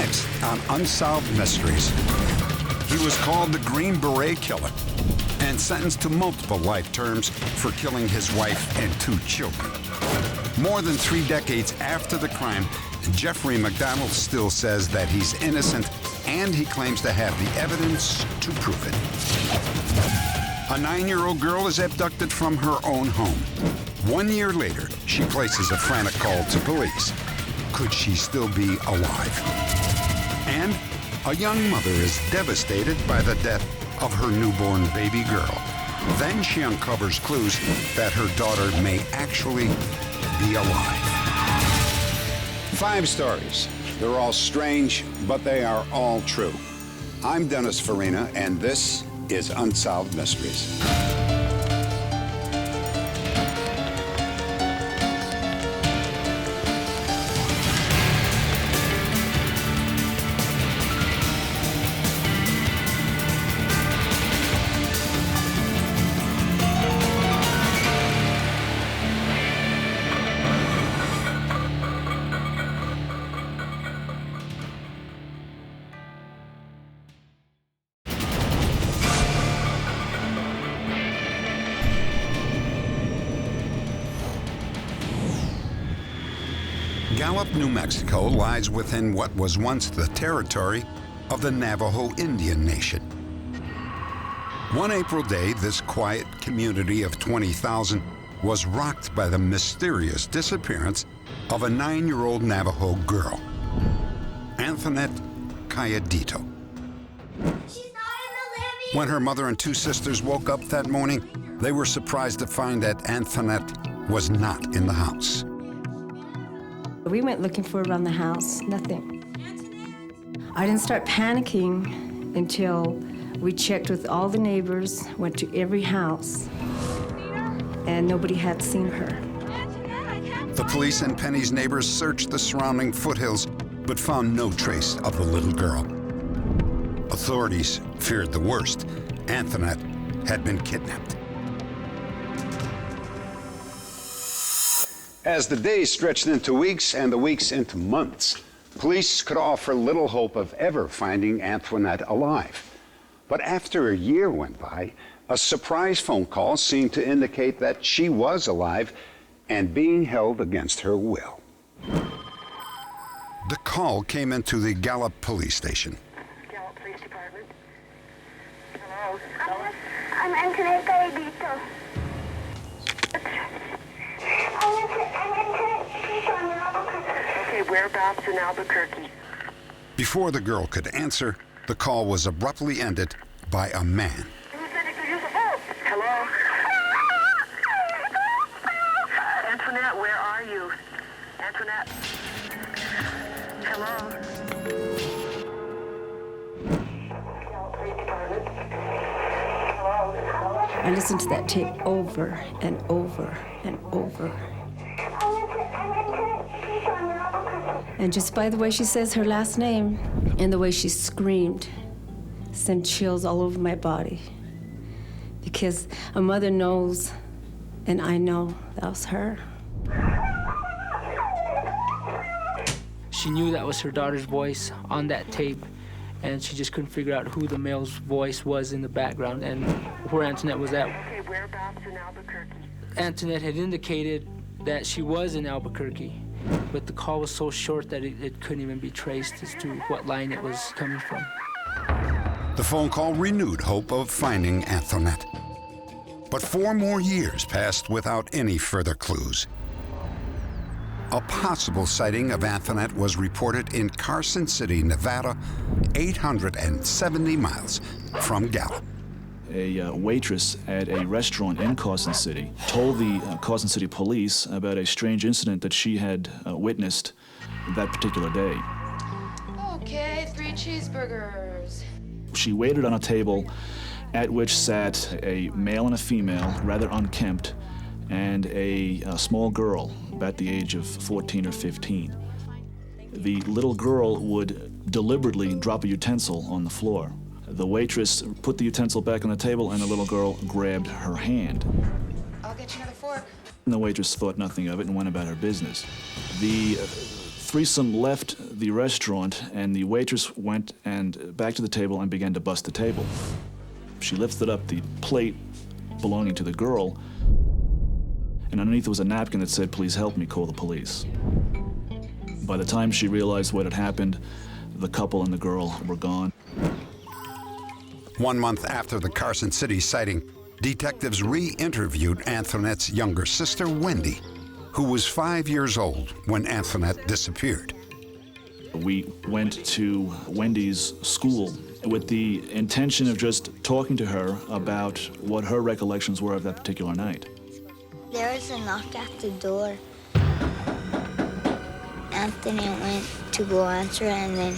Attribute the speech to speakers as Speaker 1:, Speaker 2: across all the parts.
Speaker 1: Next on Unsolved Mysteries. He was called the Green Beret Killer and sentenced to multiple life terms for killing his wife and 2 children. More than 3 decades after the crime, Jeffrey McDonald still says that he's innocent, and he claims to have the evidence to prove it. A 9-year-old girl is abducted from her own home. 1 year later, she places a frantic call to police. Could she still be alive? And a young mother is devastated by the death of her newborn baby girl. Then she uncovers clues that her daughter may actually be alive. 5 stories. They're all strange, but they are all true. I'm Dennis Farina, and this is Unsolved Mysteries. Gallup, New Mexico lies within what was once the territory of the Navajo Indian Nation. One April day, this quiet community of 20,000 was rocked by the mysterious disappearance of a 9-year-old Navajo girl, Anthonette. When her mother and 2 sisters woke up that morning, they were surprised to find that Anthonette was not in the house.
Speaker 2: We went looking for her around the house, nothing. I didn't start panicking until we checked with all the neighbors, went to every house, and nobody had seen her.
Speaker 1: The police and Penny's neighbors searched the surrounding foothills, but found no trace of the little girl. Authorities feared the worst. Anthonette had been kidnapped. As the days stretched into weeks and the weeks into months, police could offer little hope of ever finding Anthonette alive. But after a year went by, a surprise phone call seemed to indicate that she was alive and being held against her will. The call came into the Gallup police station.
Speaker 3: Gallup Police Department. Hello. I'm Anthonette Gallegito. Okay, whereabouts in Albuquerque?
Speaker 1: Before the girl could answer, the call was abruptly ended by a man.
Speaker 3: Hello? Anthonette, where are you? Anthonette? Hello?
Speaker 2: I listened to that tape over and over and over. And just by the way she says her last name and the way she screamed sent chills all over my body. Because a mother knows, and I know that was her.
Speaker 4: She knew that was her daughter's voice on that tape, and she just couldn't figure out who the male's voice was in the background and where Anthonette was at.
Speaker 3: Okay, whereabouts in Albuquerque?
Speaker 4: Anthonette had indicated that she was in Albuquerque, but the call was so short that it couldn't even be traced as to what line it was coming from.
Speaker 1: The phone call renewed hope of finding Anthonette. But 4 more years passed without any further clues. A possible sighting of Anthonette was reported in Carson City, Nevada, 870 miles from Gallup.
Speaker 5: A waitress at a restaurant in Carson City told the Carson City police about a strange incident that she had witnessed that particular day.
Speaker 6: Okay, 3 cheeseburgers.
Speaker 5: She waited on a table at which sat a male and a female, rather unkempt, and a small girl about the age of 14 or 15. The little girl would deliberately drop a utensil on the floor. The waitress put the utensil back on the table, and the little girl grabbed her hand.
Speaker 6: I'll get you another fork.
Speaker 5: And the waitress thought nothing of it and went about her business. The threesome left the restaurant, and the waitress went back to the table and began to bust the table. She lifted up the plate belonging to the girl, and underneath was a napkin that said, "Please help me, call the police." By the time she realized what had happened, the couple and the girl were gone.
Speaker 1: 1 month after the Carson City sighting, detectives re-interviewed Anthonette's younger sister, Wendy, who was 5 years old when Anthonette disappeared.
Speaker 5: We went to Wendy's school with the intention of just talking to her about what her recollections were of that particular night.
Speaker 7: There was a knock at the door. Anthony went to go answer, and then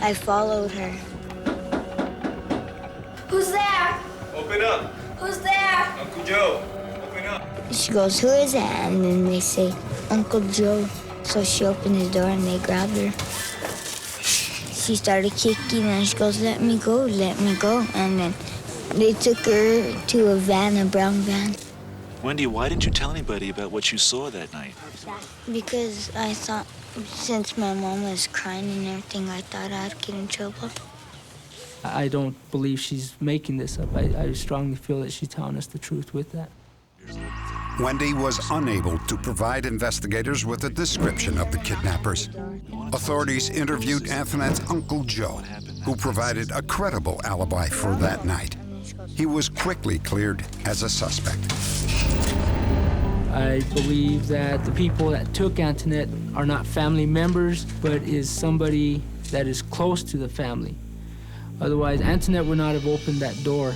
Speaker 7: I followed her.
Speaker 6: Who's there?
Speaker 8: Open up.
Speaker 6: Who's there?
Speaker 8: Uncle Joe, open up.
Speaker 7: She goes, "Who is it?" And then they say, "Uncle Joe." So she opened the door and they grabbed her. She started kicking and she goes, "Let me go, let me go." And then they took her to a van, a brown van.
Speaker 5: Wendy, why didn't you tell anybody about what you saw that night?
Speaker 7: Because I thought, since my mom was crying and everything, I thought I'd get in trouble.
Speaker 4: I don't believe she's making this up. I strongly feel that she's telling us the truth with that.
Speaker 1: Wendy was unable to provide investigators with a description of the kidnappers. Authorities interviewed Anthonette's Uncle Joe, who provided a credible alibi for that night. He was quickly cleared as a suspect.
Speaker 4: I believe that the people that took Anthonette are not family members, but is somebody that is close to the family. Otherwise, Anthonette would not have opened that door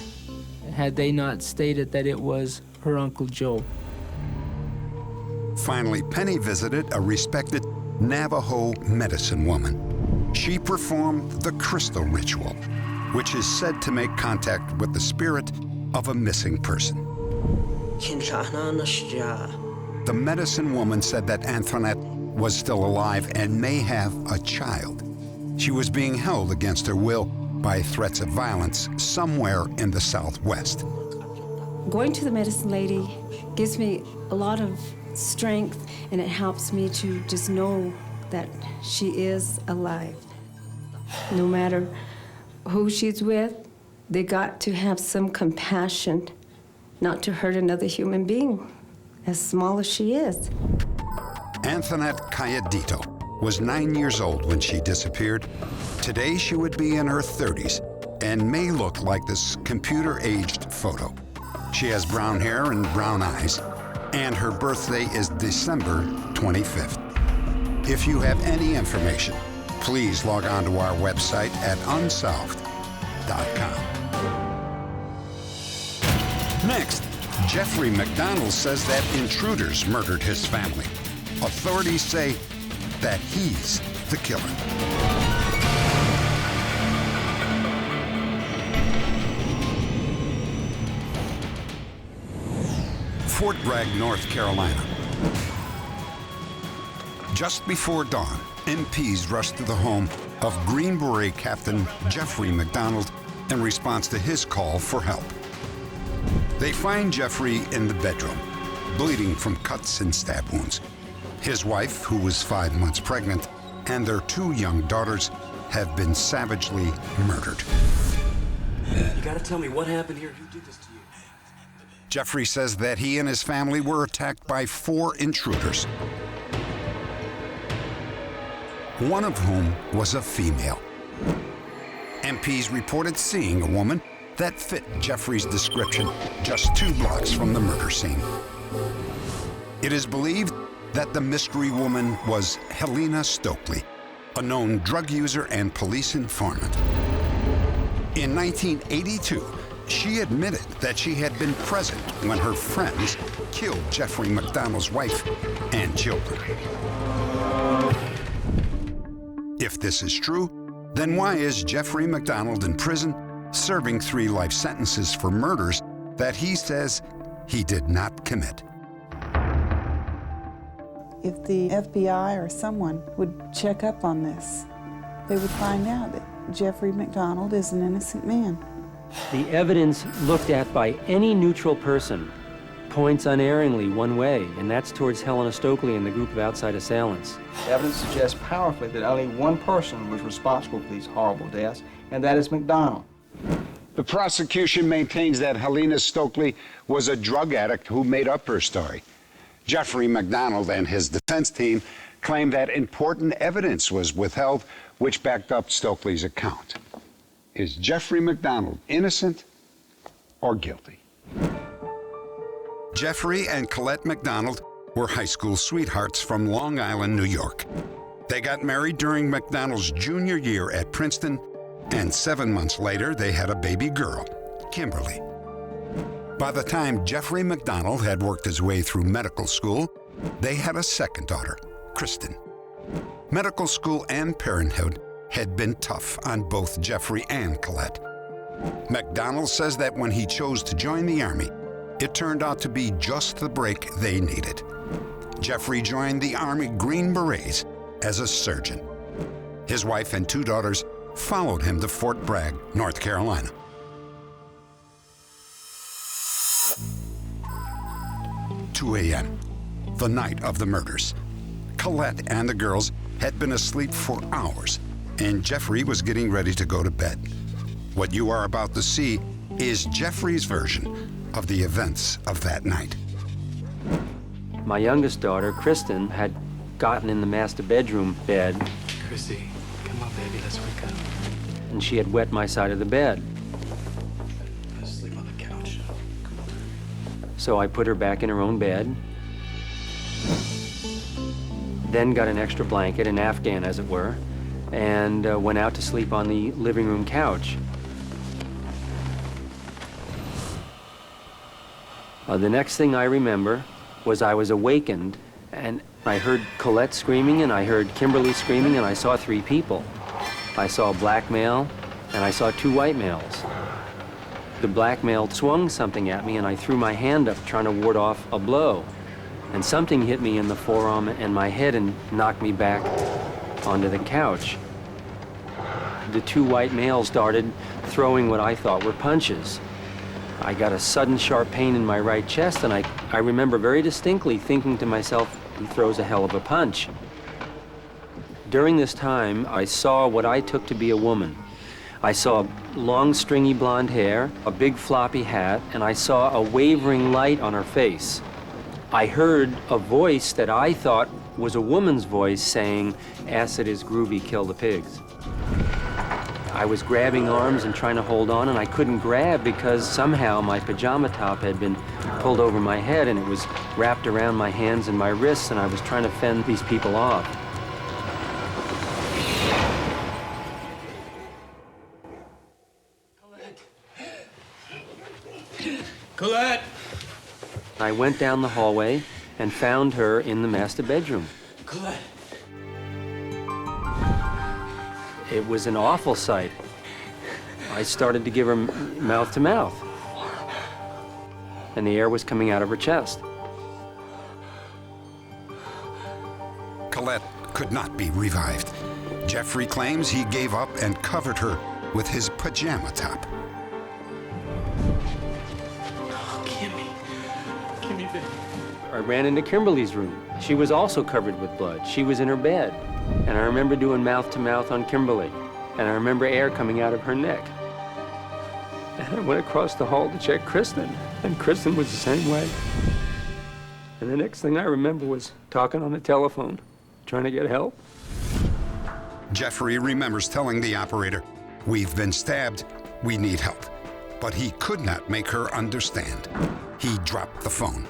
Speaker 4: had they not stated that it was her Uncle Joe.
Speaker 1: Finally, Penny visited a respected Navajo medicine woman. She performed the crystal ritual, which is said to make contact with the spirit of a missing person. The medicine woman said that Anthonette was still alive and may have a child. She was being held against her will by threats of violence somewhere in the Southwest.
Speaker 2: Going to the medicine lady gives me a lot of strength, and it helps me to just know that she is alive. No matter who she's with, they got to have some compassion not to hurt another human being, as small as she is.
Speaker 1: Anthonette Calladito was 9 years old when she disappeared. Today, she would be in her 30s and may look like this computer-aged photo. She has brown hair and brown eyes, and her birthday is December 25th. If you have any information, please log on to our website at unsolved.com. Next, Jeffrey McDonald says that intruders murdered his family. Authorities say that he's the killer. Fort Bragg, North Carolina. Just before dawn, MPs rushed to the home of Green Beret Captain Jeffrey McDonald in response to his call for help. They find Jeffrey in the bedroom, bleeding from cuts and stab wounds. His wife, who was 5 months pregnant, and their 2 young daughters have been savagely murdered.
Speaker 9: You gotta tell me what happened here. Who did this to you?
Speaker 1: Jeffrey says that he and his family were attacked by 4 intruders, one of whom was a female. MPs reported seeing a woman that fit Jeffrey's description just 2 blocks from the murder scene. It is believed that the mystery woman was Helena Stokely, a known drug user and police informant. In 1982, she admitted that she had been present when her friends killed Jeffrey McDonald's wife and children. If this is true, then why is Jeffrey McDonald in prison serving 3 life sentences for murders that he says he did not commit?
Speaker 10: If the FBI or someone would check up on this, they would find out that Jeffrey McDonald is an innocent man.
Speaker 11: The evidence looked at by any neutral person
Speaker 9: points unerringly one way, and that's towards Helena Stokely and the group of outside assailants.
Speaker 11: Evidence suggests powerfully that only one person was responsible for these horrible deaths, and that is McDonald.
Speaker 1: The prosecution maintains that Helena Stokely was a drug addict who made up her story. Jeffrey McDonald and his defense team claim that important evidence was withheld which backed up Stokely's account. Is Jeffrey McDonald innocent or guilty? Jeffrey and Colette McDonald were high school sweethearts from Long Island, New York. They got married during McDonald's junior year at Princeton, and 7 months later, they had a baby girl, Kimberly. By the time Jeffrey McDonald had worked his way through medical school, they had a second daughter, Kristen. Medical school and parenthood had been tough on both Jeffrey and Colette. McDonald says that when he chose to join the Army, it turned out to be just the break they needed. Jeffrey joined the Army Green Berets as a surgeon. His wife and 2 daughters followed him to Fort Bragg, North Carolina. "2 a.m., the night of the murders. Colette and the girls had been asleep for hours, and Jeffrey was getting ready to go to bed. What you are about to see is Jeffrey's version of the events of that night.
Speaker 9: My youngest daughter, Kristen, had gotten in the master bedroom bed.
Speaker 12: Chrissy, come on, baby, let's wake up.
Speaker 9: And she had wet my side of the bed.
Speaker 12: Let's sleep on the couch. Come on.
Speaker 9: So I put her back in her own bed, then got an extra blanket, an Afghan as it were, and went out to sleep on the living room couch. The next thing I remember was I was awakened, and I heard Colette screaming, and I heard Kimberly screaming, and I saw 3 people. I saw a black male, and I saw 2 white males. The black male swung something at me, and I threw my hand up trying to ward off a blow. And something hit me in the forearm and my head and knocked me back onto the couch. The 2 white males started throwing what I thought were punches. I got a sudden sharp pain in my right chest, and I remember very distinctly thinking to myself, he throws a hell of a punch. During this time, I saw what I took to be a woman. I saw long, stringy blonde hair, a big floppy hat, and I saw a wavering light on her face. I heard a voice that I thought was a woman's voice saying, "Acid is groovy, kill the pigs." I was grabbing arms and trying to hold on, and I couldn't grab because somehow my pajama top had been pulled over my head and it was wrapped around my hands and my wrists, and I was trying to fend these people off.
Speaker 12: Colette!
Speaker 9: I went down the hallway and found her in the master bedroom.
Speaker 12: Colette!
Speaker 9: It was an awful sight. I started to give her mouth to mouth, and the air was coming out of her chest.
Speaker 1: Colette could not be revived. Jeffrey claims he gave up and covered her with his pajama top.
Speaker 12: Gimme, baby.
Speaker 9: I ran into Kimberly's room. She was also covered with blood. She was in her bed. And I remember doing mouth to mouth on Kimberly. And I remember air coming out of her neck. And I went across the hall to check Kristen, and Kristen was the same way. And the next thing I remember was talking on the telephone, trying to get help.
Speaker 1: Jeffrey remembers telling the operator, "We've been stabbed, we need help." But he could not make her understand. He dropped the phone.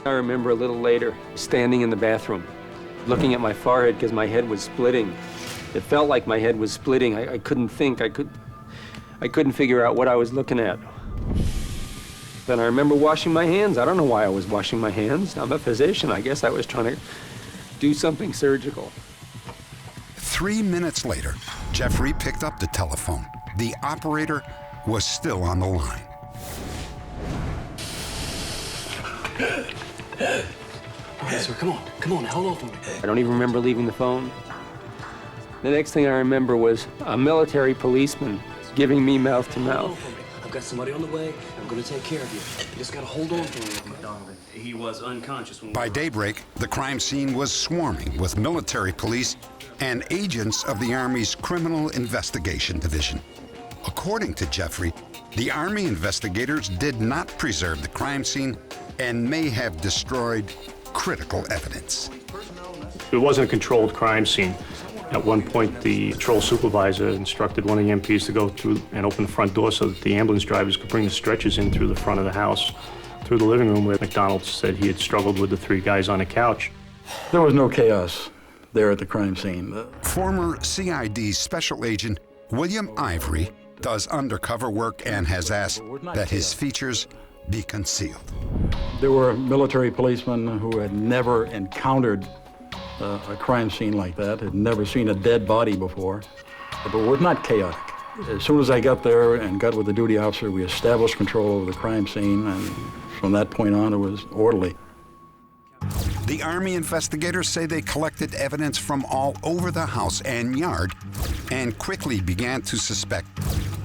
Speaker 9: I remember a little later, standing in the bathroom, looking at my forehead because my head was splitting. It felt like my head was splitting. I couldn't think. I couldn't figure out what I was looking at. Then I remember washing my hands. I don't know why I was washing my hands. I'm a physician. I guess I was trying to do something surgical.
Speaker 1: 3 minutes later, Jeffrey picked up the telephone. The operator was still on the line.
Speaker 12: All right, sir, come on, hold on for me.
Speaker 9: I don't even remember leaving the phone. The next thing I remember was a military policeman giving me mouth to
Speaker 12: Hold on
Speaker 9: mouth.
Speaker 12: for me. I've got somebody on the way. I'm gonna take care of you. You just gotta hold on for me.
Speaker 13: He was unconscious when
Speaker 1: By daybreak, the crime scene was swarming with military police and agents of the Army's Criminal Investigation Division. According to Jeffrey, the Army investigators did not preserve the crime scene and may have destroyed critical evidence.
Speaker 14: It wasn't a controlled crime scene. At one point, the patrol supervisor instructed one of the MPs to go through and open the front door so that the ambulance drivers could bring the stretchers in through the front of the house, through the living room where McDonald said he had struggled with the 3 guys on the couch.
Speaker 15: There was no chaos there at the crime scene.
Speaker 1: Former CID Special Agent William Ivory does undercover work and has asked that his features be concealed.
Speaker 15: There were military policemen who had never encountered a crime scene like that, had never seen a dead body before, but it was not chaotic. As soon as I got there and got with the duty officer, we established control over the crime scene, and from that point on, it was orderly.
Speaker 1: The Army investigators say they collected evidence from all over the house and yard and quickly began to suspect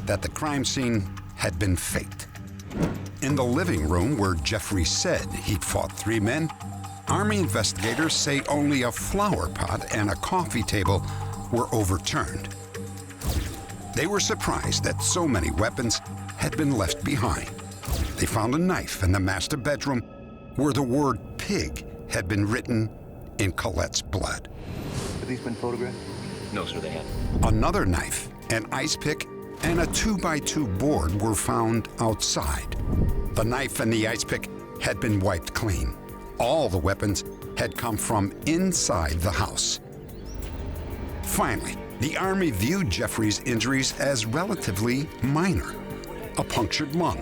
Speaker 1: that the crime scene had been faked. In the living room where Jeffrey said he'd fought 3 men, Army investigators say only a flower pot and a coffee table were overturned. They were surprised that so many weapons had been left behind. They found a knife in the master bedroom where the word pig had been written in Colette's blood.
Speaker 12: Have these been photographed?
Speaker 13: No, sir, they haven't.
Speaker 1: Another knife, an ice pick, and a 2x2 board were found outside. The knife and the ice pick had been wiped clean. All the weapons had come from inside the house. Finally, the Army viewed Jeffrey's injuries as relatively minor. A punctured lung,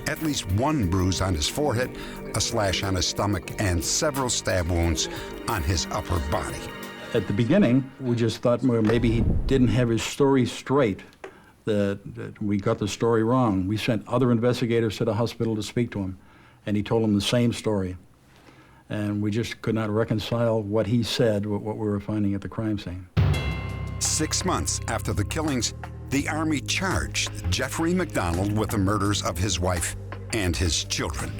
Speaker 1: at least 1 bruise on his forehead, a slash on his stomach, and several stab wounds on his upper body.
Speaker 15: At the beginning, we just thought, well, maybe he didn't have his story straight, that we got the story wrong. We sent other investigators to the hospital to speak to him, and he told them the same story. And we just could not reconcile what he said with what we were finding at the crime scene.
Speaker 1: 6 months after the killings, the Army charged Jeffrey McDonald with the murders of his wife and his children.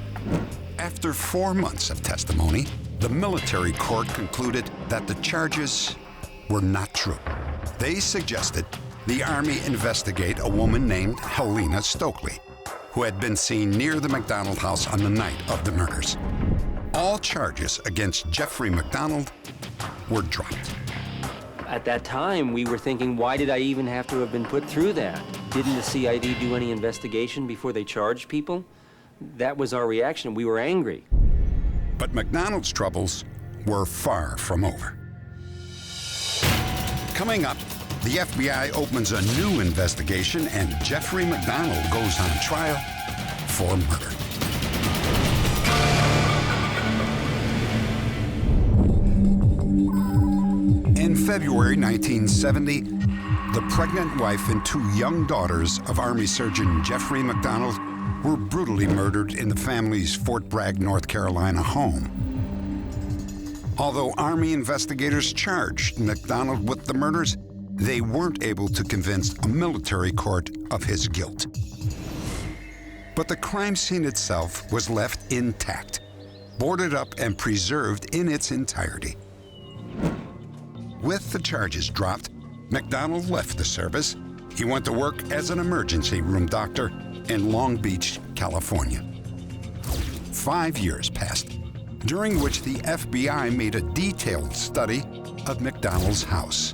Speaker 1: After 4 months of testimony, the military court concluded that the charges were not true. They suggested the Army investigate a woman named Helena Stokely, who had been seen near the McDonald house on the night of the murders. All charges against Jeffrey McDonald were dropped.
Speaker 9: At that time, we were thinking, why did I even have to have been put through that? Didn't the CID do any investigation before they charged people? That was our reaction. We were angry.
Speaker 1: But McDonald's troubles were far from over. Coming up, the FBI opens a new investigation and Jeffrey McDonald goes on trial for murder. In February 1970, the pregnant wife and 2 young daughters of Army Surgeon Jeffrey McDonald were brutally murdered in the family's Fort Bragg, North Carolina home. Although Army investigators charged McDonald with the murders, they weren't able to convince a military court of his guilt. But the crime scene itself was left intact, boarded up and preserved in its entirety. With the charges dropped, McDonald left the service. He went to work as an emergency room doctor in Long Beach, California. 5 years passed, during which the FBI made a detailed study of McDonald's house.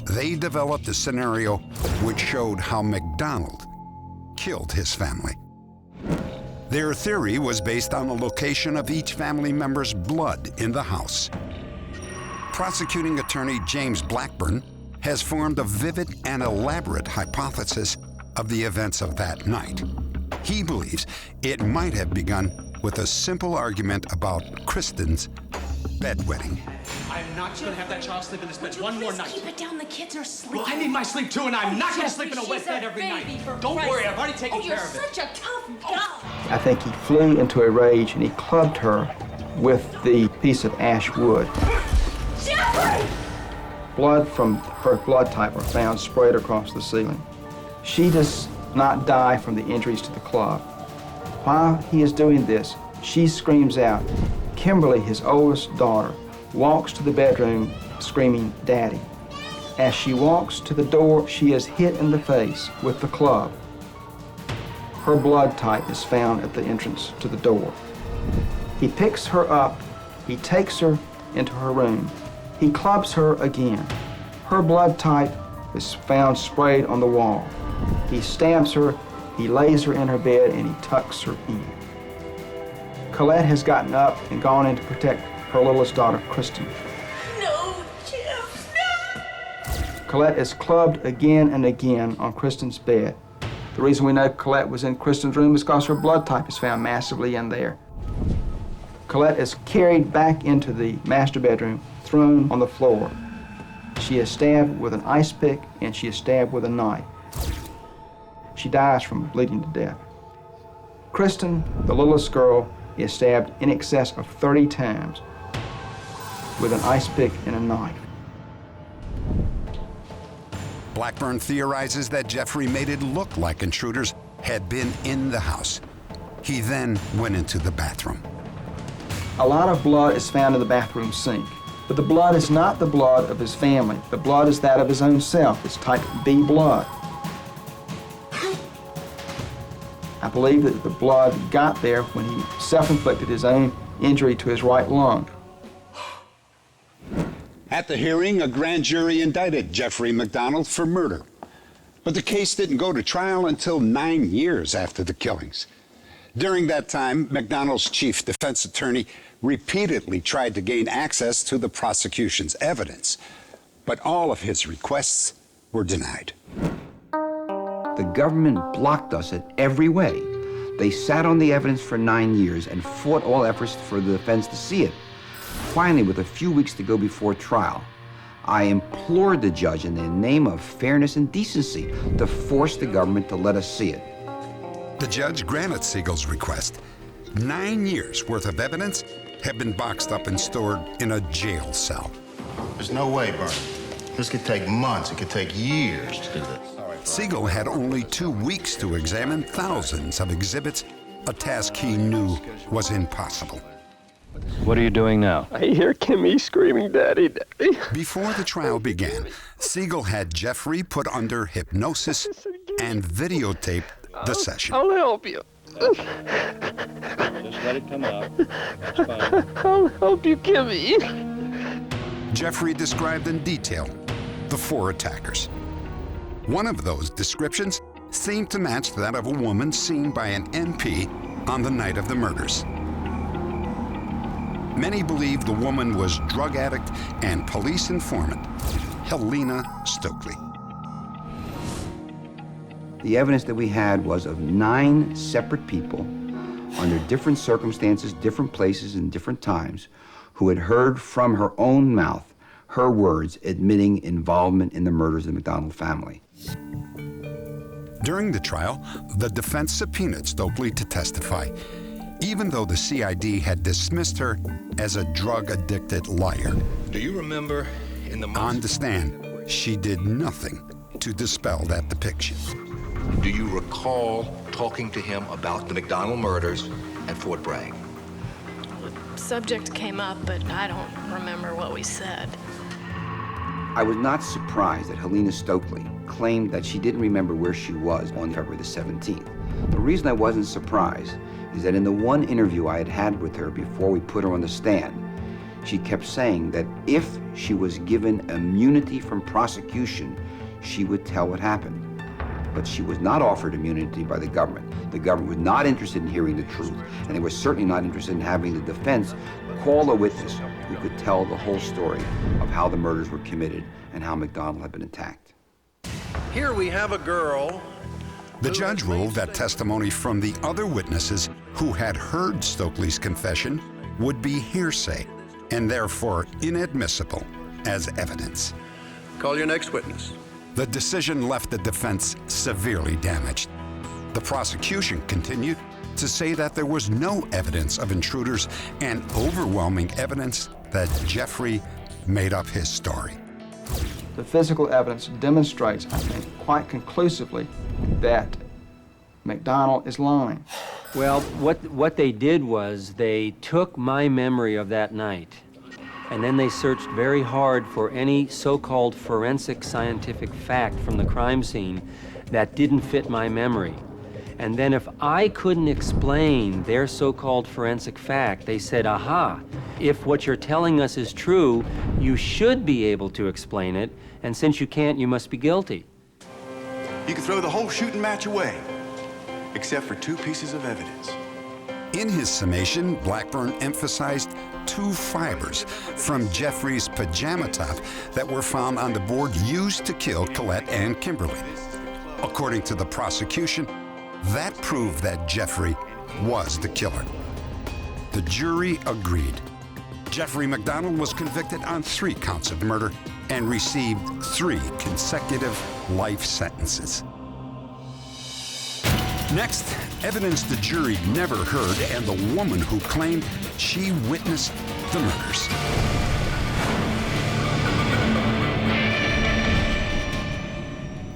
Speaker 1: They developed a scenario which showed how McDonald killed his family. Their theory was based on the location of each family member's blood in the house. Prosecuting attorney James Blackburn has formed a vivid and elaborate hypothesis of the events of that night. He believes it might have begun with a simple argument about Kristen's bedwetting.
Speaker 16: I'm not going to have that child sleep in this bed one more night.
Speaker 17: Keep it down. The kids are sleeping.
Speaker 16: Well, I need my sleep too, and I'm not going to sleep in a wet bed every night. Don't worry, I've already taken care of it.
Speaker 17: You're such a tough guy.
Speaker 11: I think he flew into a rage and he clubbed her with the piece of ash wood.
Speaker 17: Jeffrey!
Speaker 11: Blood from her blood type were found sprayed across the ceiling. She does not die from the injuries to the club. While he is doing this, She screams out. Kimberly, his oldest daughter, walks to the bedroom screaming, "Daddy." As she walks to the door, she is hit in the face with the club. Her blood type is found at the entrance to the door. He picks her up. He takes her into her room. He clubs her again. Her blood type is found sprayed on the wall. He stabs her, he lays her in her bed, and he tucks her in. Colette has gotten up and gone in to protect her littlest daughter, Kristen.
Speaker 17: No, Jeff, no!
Speaker 11: Colette is clubbed again and again on Kristen's bed. The reason we know Colette was in Kristen's room is because her blood type is found massively in there. Colette is carried back into the master bedroom, thrown on the floor. She is stabbed with an ice pick and she is stabbed with a knife. She dies from bleeding to death. Kristen, the littlest girl, is stabbed in excess of 30 times with an ice pick and a knife.
Speaker 1: Blackburn theorizes that Jeffrey made it look like intruders had been in the house. He then went into the bathroom.
Speaker 11: A lot of blood is found in the bathroom sink, but the blood is not the blood of his family. The blood is that of his own self. It's type B blood. I believe that the blood got there when he self-inflicted his own injury to his right lung.
Speaker 1: At the hearing, a grand jury indicted Jeffrey McDonald for murder. But the case didn't go to trial until 9 years after the killings. During that time, McDonald's chief defense attorney repeatedly tried to gain access to the prosecution's evidence, but all of his requests were denied.
Speaker 18: The government blocked us in every way. They sat on the evidence for 9 years and fought all efforts for the defense to see it. Finally, with a few weeks to go before trial, I implored the judge in the name of fairness and decency to force the government to let us see it.
Speaker 1: The judge granted Siegel's request. 9 years worth of evidence had been boxed up and stored in a jail cell.
Speaker 19: There's no way, Bernie. This could take months, it could take years to do this.
Speaker 1: Siegel had only 2 weeks to examine thousands of exhibits, a task he knew was impossible.
Speaker 9: What are you doing now?
Speaker 20: I hear Kimmy screaming, "Daddy, Daddy."
Speaker 1: Before the trial began, Siegel had Jeffrey put under hypnosis and videotaped the session.
Speaker 20: I'll help you.
Speaker 13: Just let it come out. It's fine.
Speaker 20: I'll help you, Kimmy.
Speaker 1: Jeffrey described in detail the 4 attackers. One of those descriptions seemed to match that of a woman seen by an MP on the night of the murders. Many believe the woman was drug addict and police informant Helena Stokely.
Speaker 18: The evidence that we had was of 9 separate people under different circumstances, different places, and different times who had heard from her own mouth her words admitting involvement in the murders of the McDonald family.
Speaker 1: During the trial, the defense subpoenaed Stokely to testify, even though the CID had dismissed her as a drug-addicted liar.
Speaker 19: Do you remember in the months...
Speaker 1: On the stand, she did nothing to dispel that depiction.
Speaker 19: Do you recall talking to him about the McDonald murders at Fort Bragg?
Speaker 6: The subject came up, but I don't remember what we said.
Speaker 18: I was not surprised that Helena Stokely claimed that she didn't remember where she was on February the 17th. The reason I wasn't surprised is that in the one interview I had had with her before we put her on the stand, she kept saying that if she was given immunity from prosecution, she would tell what happened. But she was not offered immunity by the government. The government was not interested in hearing the truth, and they were certainly not interested in having the defense call a witness who could tell the whole story of how the murders were committed and how McDonald had been attacked.
Speaker 21: Here we have a girl.
Speaker 1: The judge ruled that testimony from the other witnesses who had heard Stokely's confession would be hearsay and therefore inadmissible as evidence.
Speaker 21: Call your next witness.
Speaker 1: The decision left the defense severely damaged. The prosecution continued to say that there was no evidence of intruders and overwhelming evidence that Jeffrey made up his story.
Speaker 11: The physical evidence demonstrates, I think, quite conclusively that McDonald is lying.
Speaker 9: Well, what they did was they took my memory of that night, and then they searched very hard for any so-called forensic scientific fact from the crime scene that didn't fit my memory. And then if I couldn't explain their so-called forensic fact, they said, aha, if what you're telling us is true, you should be able to explain it, and since you can't, you must be guilty.
Speaker 1: You can throw the whole shooting match away, except for 2 pieces of evidence. In his summation, Blackburn emphasized 2 fibers from Jeffrey's pajama top that were found on the board used to kill Colette and Kimberly. According to the prosecution, that proved that Jeffrey was the killer. The jury agreed. Jeffrey McDonald was convicted on 3 counts of murder and received 3 consecutive life sentences. Next, evidence the jury never heard and the woman who claimed she witnessed the murders.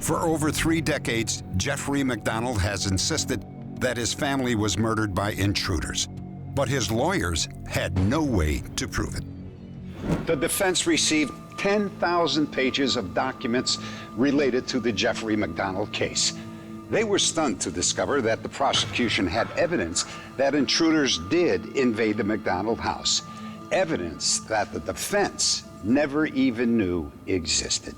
Speaker 1: For over 3 decades, Jeffrey McDonald has insisted that his family was murdered by intruders, but his lawyers had no way to prove it. The defense received 10,000 pages of documents related to the Jeffrey McDonald case. They were stunned to discover that the prosecution had evidence that intruders did invade the McDonald house, evidence that the defense never even knew existed.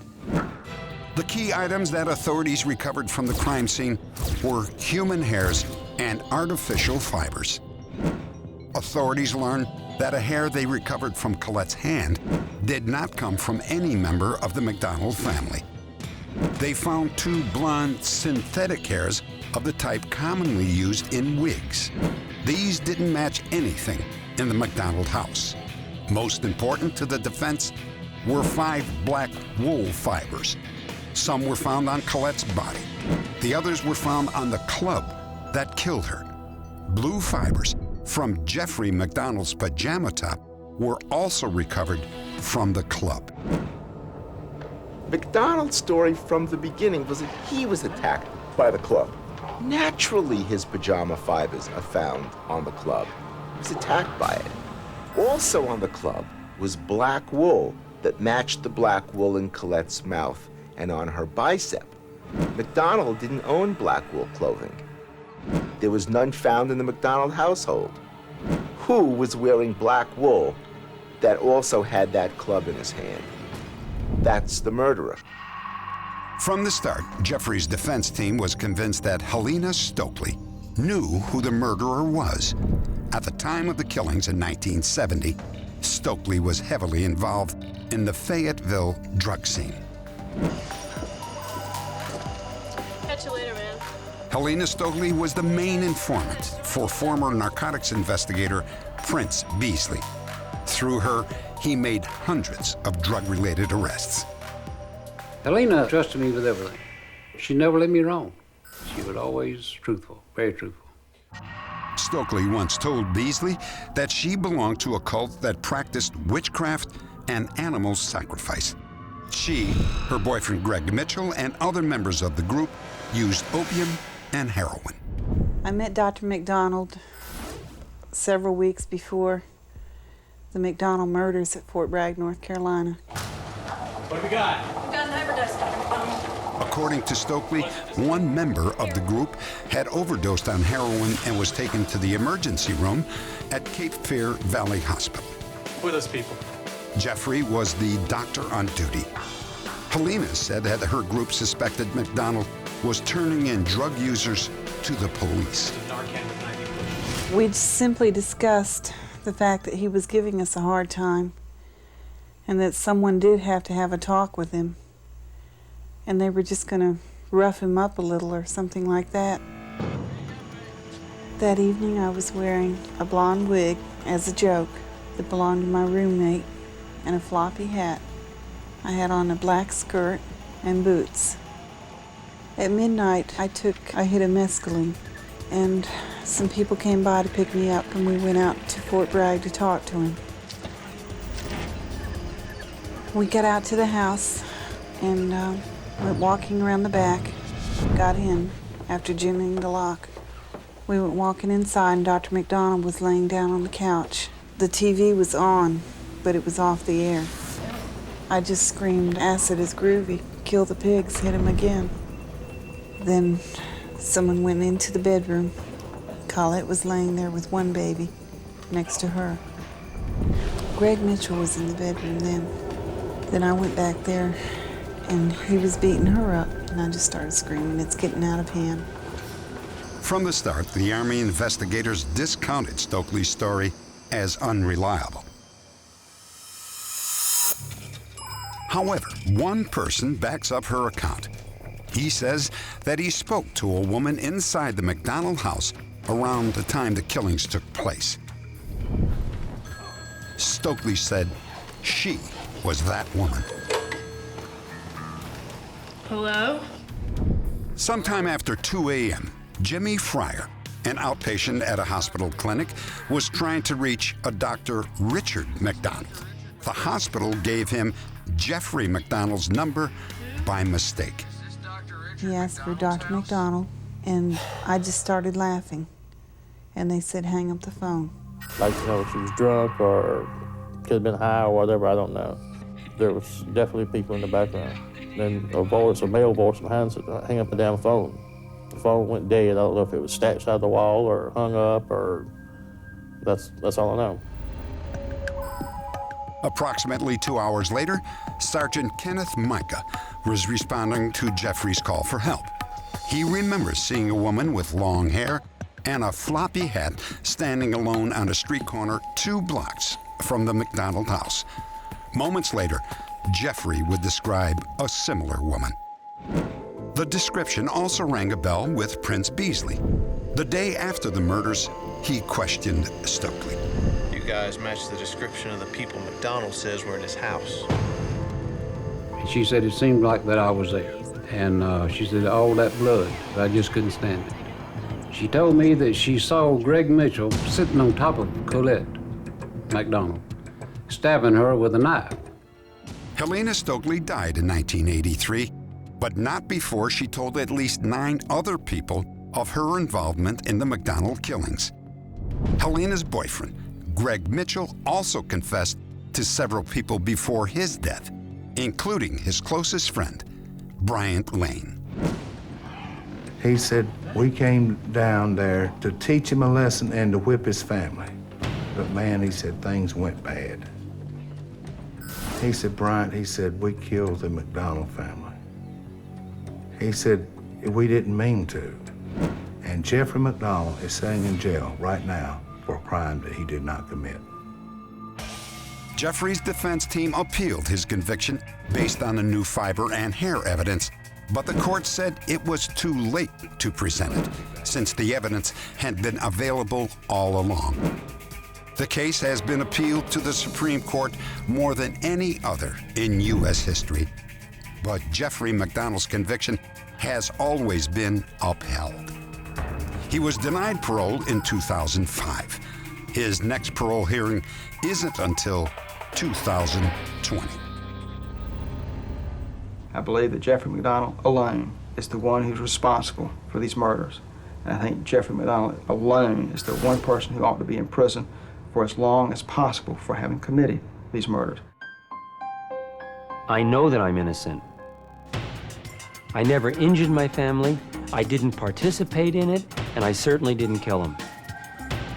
Speaker 1: The key items that authorities recovered from the crime scene were human hairs and artificial fibers. Authorities learned that a hair they recovered from Colette's hand did not come from any member of the McDonald family. They found 2 blonde synthetic hairs of the type commonly used in wigs. These didn't match anything in the McDonald house. Most important to the defense were 5 black wool fibers. Some were found on Colette's body. The others were found on the club that killed her. Blue fibers from Jeffrey McDonald's pajama top were also recovered from the club.
Speaker 3: McDonald's story from the beginning was that he was attacked by the club. Naturally, his pajama fibers are found on the club. He was attacked by it. Also on the club was black wool that matched the black wool in Colette's mouth and on her bicep. McDonald didn't own black wool clothing. There was none found in the McDonald household. Who was wearing black wool that also had that club in his hand? That's the murderer.
Speaker 1: From the start, Jeffrey's defense team was convinced that Helena Stokely knew who the murderer was. At the time of the killings in 1970, Stokely was heavily involved in the Fayetteville drug scene.
Speaker 6: Catch you later, man.
Speaker 1: Helena Stokely was the main informant for former narcotics investigator Prince Beasley. Through her, he made hundreds of drug-related arrests.
Speaker 22: Helena trusted me with everything. She never let me wrong. She was always truthful, very truthful.
Speaker 1: Stokely once told Beasley that she belonged to a cult that practiced witchcraft and animal sacrifice. She, her boyfriend Greg Mitchell, and other members of the group used opium and heroin.
Speaker 10: I met Dr. McDonald several weeks before the McDonald murders at Fort Bragg, North Carolina.
Speaker 16: What do we got?
Speaker 17: We got an overdose, Dr. McDonald.
Speaker 1: According to Stokely, one member of the group had overdosed on heroin and was taken to the emergency room at Cape Fear Valley Hospital.
Speaker 16: Who are those people?
Speaker 1: Jeffrey was the doctor on duty. Helena said that her group suspected McDonald was turning in drug users to the police.
Speaker 10: We'd simply discussed the fact that he was giving us a hard time and that someone did have to have a talk with him and they were just going to rough him up a little or something like that. That evening I was wearing a blonde wig as a joke that belonged to my roommate and a floppy hat. I had on a black skirt and boots. At midnight I hit a mescaline and some people came by to pick me up and we went out to Fort Bragg to talk to him. We got out to the house and went walking around the back, got in after jimmying the lock. We went walking inside, and Dr. McDonald was laying down on the couch. The TV was on, but it was off the air. I just screamed, "Acid is groovy. Kill the pigs, hit him again." Then someone went into the bedroom. Colette was laying there with one baby next to her. Greg Mitchell was in the bedroom then. Then I went back there, and he was beating her up, and I just started screaming, "It's getting out of hand."
Speaker 1: From the start, the Army investigators discounted Stokely's story as unreliable. However, one person backs up her account. He says that he spoke to a woman inside the McDonald house around the time the killings took place. Stokely said she was that woman.
Speaker 6: Hello?
Speaker 1: Sometime after 2 a.m., Jimmy Fryer, an outpatient at a hospital clinic, was trying to reach a Dr. Richard McDonald. The hospital gave him Jeffrey McDonald's number by mistake.
Speaker 10: He asked for Dr. McDonald, and I just started laughing. And they said, "Hang up the phone."
Speaker 13: Like, you know, if she was drunk or could have been high or whatever, I don't know. There was definitely people in the background. Then a male voice behind said, "Hang up the damn phone." The phone went dead. I don't know if it was snatched out of the wall or hung up, or that's all I know.
Speaker 1: Approximately 2 hours later, Sergeant Kenneth Micah was responding to Jeffrey's call for help. He remembers seeing a woman with long hair and a floppy hat standing alone on a street corner 2 blocks from the McDonald house. Moments later, Jeffrey would describe a similar woman. The description also rang a bell with Prince Beasley. The day after the murders, he questioned Stokely.
Speaker 12: You guys match the description of the people McDonald says were in his house.
Speaker 22: She said it seemed like that I was there. And she said, all that blood, I just couldn't stand it. She told me that she saw Greg Mitchell sitting on top of Colette McDonald, stabbing her with a knife.
Speaker 1: Helena Stokely died in 1983, but not before she told at least 9 other people of her involvement in the McDonald killings. Helena's boyfriend, Greg Mitchell, also confessed to several people before his death, including his closest friend, Bryant Lane.
Speaker 5: He said, we came down there to teach him a lesson and to whip his family. But man, he said, things went bad. He said, Bryant, he said, we killed the McDonald family. He said, we didn't mean to. And Jeffrey McDonald is sitting in jail right now for a crime that he did not commit.
Speaker 1: Jeffrey's defense team appealed his conviction based on the new fiber and hair evidence, but the court said it was too late to present it, since the evidence had been available all along. The case has been appealed to the Supreme Court more than any other in U.S. history, but Jeffrey McDonald's conviction has always been upheld. He was denied parole in 2005. His next parole hearing isn't until 2020.
Speaker 11: I believe that Jeffrey McDonald alone is the one who's responsible for these murders. And I think Jeffrey McDonald alone is the one person who ought to be in prison for as long as possible for having committed these murders.
Speaker 9: I know that I'm innocent. I never injured my family, I didn't participate in it, and I certainly didn't kill him.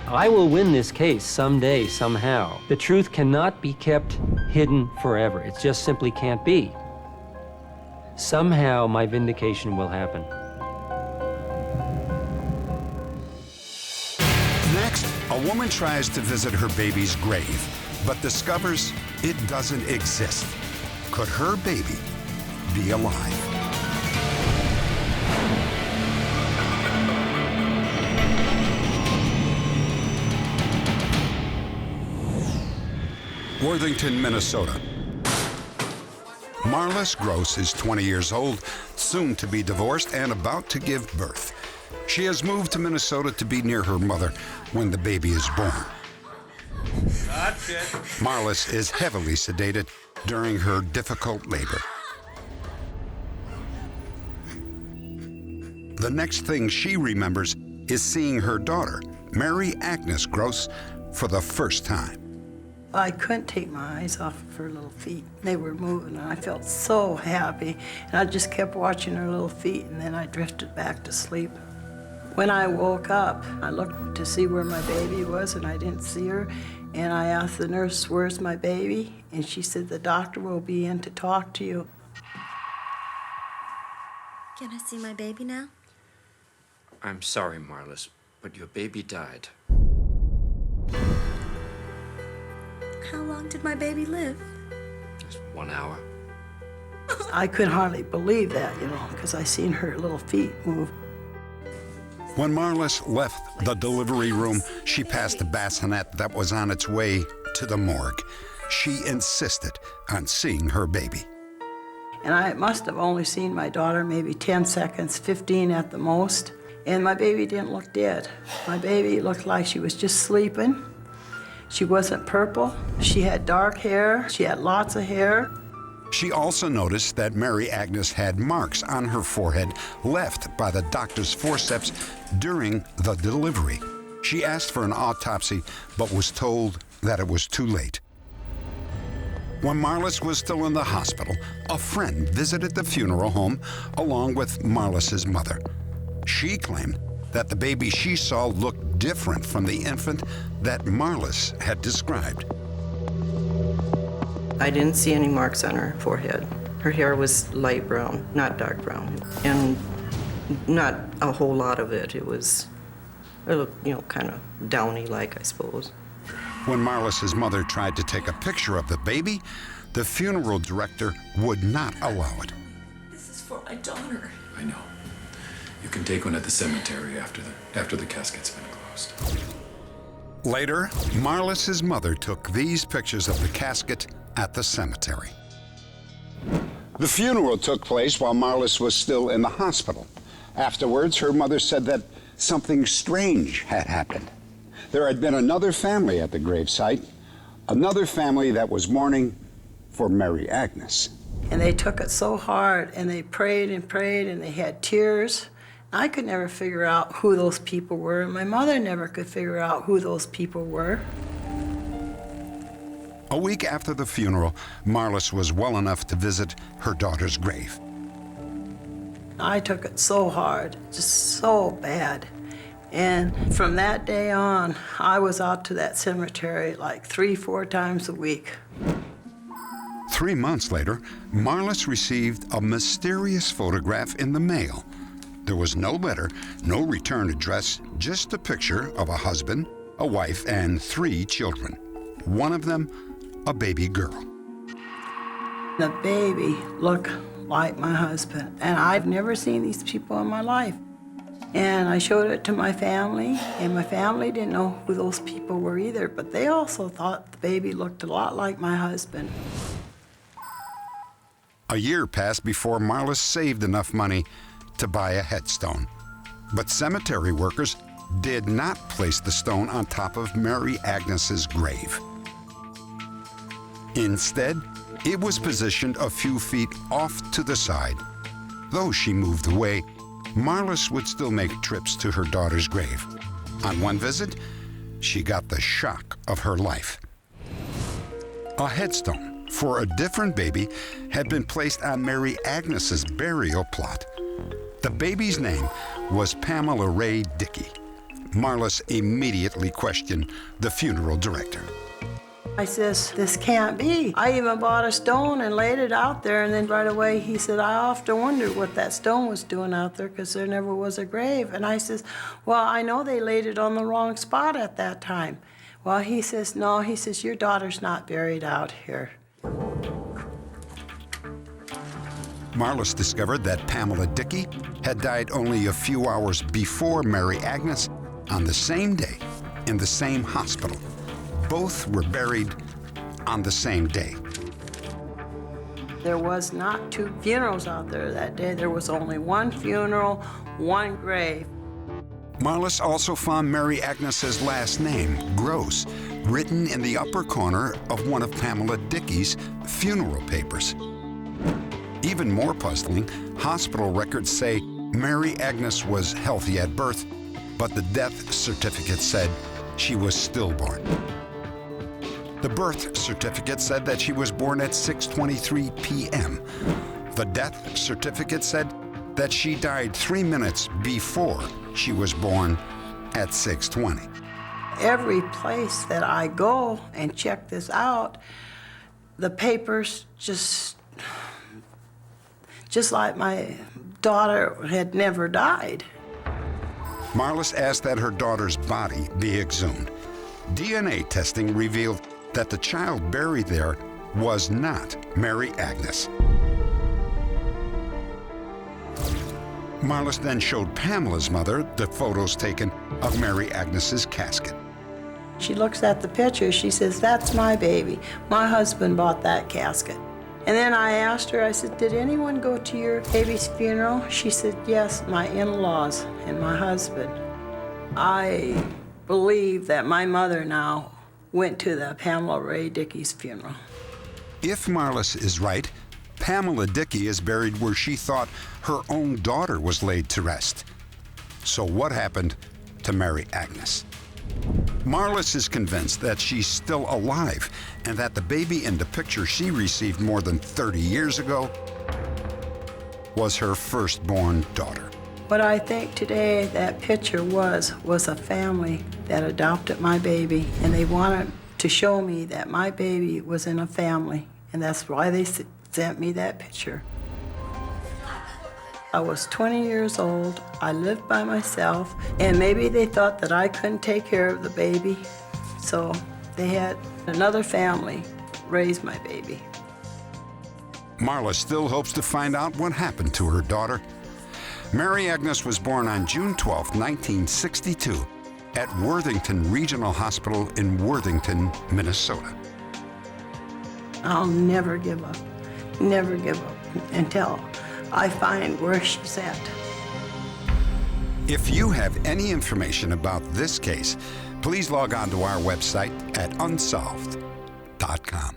Speaker 9: I will win this case someday, somehow. The truth cannot be kept hidden forever. It just simply can't be. Somehow my vindication will happen.
Speaker 1: Next, a woman tries to visit her baby's grave, but discovers it doesn't exist. Could her baby be alive? Worthington, Minnesota. Marlis Gross is 20 years old, soon to be divorced and about to give birth. She has moved to Minnesota to be near her mother when the baby is born. Marlis is heavily sedated during her difficult labor. The next thing she remembers is seeing her daughter, Mary Agnes Gross, for the first time.
Speaker 7: I couldn't take my eyes off of her little feet. They were moving, and I felt so happy. And I just kept watching her little feet, and then I drifted back to sleep. When I woke up, I looked to see where my baby was, and I didn't see her. And I asked the nurse, "Where's my baby?" And she said, "The doctor will be in to talk to you."
Speaker 8: Can I see my baby now?
Speaker 23: I'm sorry, Marlis, but your baby died.
Speaker 8: How long did my baby live?
Speaker 23: Just 1 hour.
Speaker 7: I could hardly believe that, because I seen her little feet move.
Speaker 1: When Marlis left the delivery room, she passed a bassinet that was on its way to the morgue. She insisted on seeing her baby.
Speaker 7: And I must have only seen my daughter maybe 10 seconds, 15 at the most. And my baby didn't look dead. My baby looked like she was just sleeping. She wasn't purple. She had dark hair. She had lots of hair.
Speaker 1: She also noticed that Mary Agnes had marks on her forehead left by the doctor's forceps during the delivery. She asked for an autopsy, but was told that it was too late. When Marlis was still in the hospital, a friend visited the funeral home along with Marlis's mother. She claimed that the baby she saw looked different from the infant that Marlis had described.
Speaker 24: I didn't see any marks on her forehead. Her hair was light brown, not dark brown, and not a whole lot of it. It looked, kind of downy-like, I suppose.
Speaker 1: When Marlis's mother tried to take a picture of the baby, the funeral director would not allow it.
Speaker 25: This is for my daughter. I know. You can take one at the cemetery after the casket's been closed.
Speaker 1: Later, Marlis's mother took these pictures of the casket at the cemetery. The funeral took place while Marlis was still in the hospital. Afterwards, her mother said that something strange had happened. There had been another family at the gravesite, another family that was mourning for Mary Agnes.
Speaker 7: And they took it so hard, and they prayed, and they had tears. I could never figure out who those people were, and my mother never could figure out who those people were.
Speaker 1: A week after the funeral, Marlis was well enough to visit her daughter's grave.
Speaker 7: I took it so hard, just so bad. And from that day on, I was out to that cemetery like 3-4 times a week.
Speaker 1: 3 months later, Marlis received a mysterious photograph in the mail. There was no letter, no return address, just a picture of a husband, a wife, and 3 children. One of them, a baby girl.
Speaker 7: The baby looked like my husband, and I've never seen these people in my life. And I showed it to my family, and my family didn't know who those people were either, but they also thought the baby looked a lot like my husband.
Speaker 1: A year passed before Marlis saved enough money to buy a headstone. But cemetery workers did not place the stone on top of Mary Agnes's grave. Instead, it was positioned a few feet off to the side. Though she moved away, Marlis would still make trips to her daughter's grave. On one visit, she got the shock of her life. A headstone for a different baby had been placed on Mary Agnes's burial plot. The baby's name was Pamela Ray Dickey. Marlis immediately questioned the funeral director.
Speaker 7: I says, "This can't be. I even bought a stone and laid it out there," and then right away he said, "I often wondered what that stone was doing out there because there never was a grave." And I says, "Well, I know they laid it on the wrong spot at that time." Well, he says, "No," he says, "your daughter's not buried out here."
Speaker 1: Marlis discovered that Pamela Dickey had died only a few hours before Mary Agnes on the same day in the same hospital. Both were buried on the same day.
Speaker 7: There was not 2 funerals out there that day. There was only 1 funeral, 1 grave.
Speaker 1: Marlis also found Mary Agnes's last name, Gross, written in the upper corner of one of Pamela Dickey's funeral papers. Even more puzzling, hospital records say Mary Agnes was healthy at birth but the death certificate said she was stillborn. The birth certificate said that she was born at 6:23 p.m. The death certificate said that she died 3 minutes before she was born at 6:20.
Speaker 7: Every place that I go and check this out, the papers just like my daughter had never died.
Speaker 1: Marlis asked that her daughter's body be exhumed. DNA testing revealed that the child buried there was not Mary Agnes. Marlis then showed Pamela's mother the photos taken of Mary Agnes's casket.
Speaker 7: She looks at the picture, she says, "That's my baby. My husband bought that casket." And then I asked her, I said, "Did anyone go to your baby's funeral?" She said, "Yes, my in-laws and my husband." I believe that my mother now went to the Pamela Ray Dickey's funeral.
Speaker 1: If Marlis is right, Pamela Dickey is buried where she thought her own daughter was laid to rest. So what happened to Mary Agnes? Marlis is convinced that she's still alive and that the baby in the picture she received more than 30 years ago was her firstborn daughter.
Speaker 7: What I think today that picture was a family that adopted my baby, and they wanted to show me that my baby was in a family, and that's why they sent me that picture. I was 20 years old, I lived by myself, and maybe they thought that I couldn't take care of the baby, so they had another family raise my baby.
Speaker 1: Marlis still hopes to find out what happened to her daughter. Mary Agnes was born on June 12, 1962, at Worthington Regional Hospital in Worthington, Minnesota.
Speaker 7: I'll never give up until I find where she's at.
Speaker 1: If you have any information about this case, please log on to our website at unsolved.com.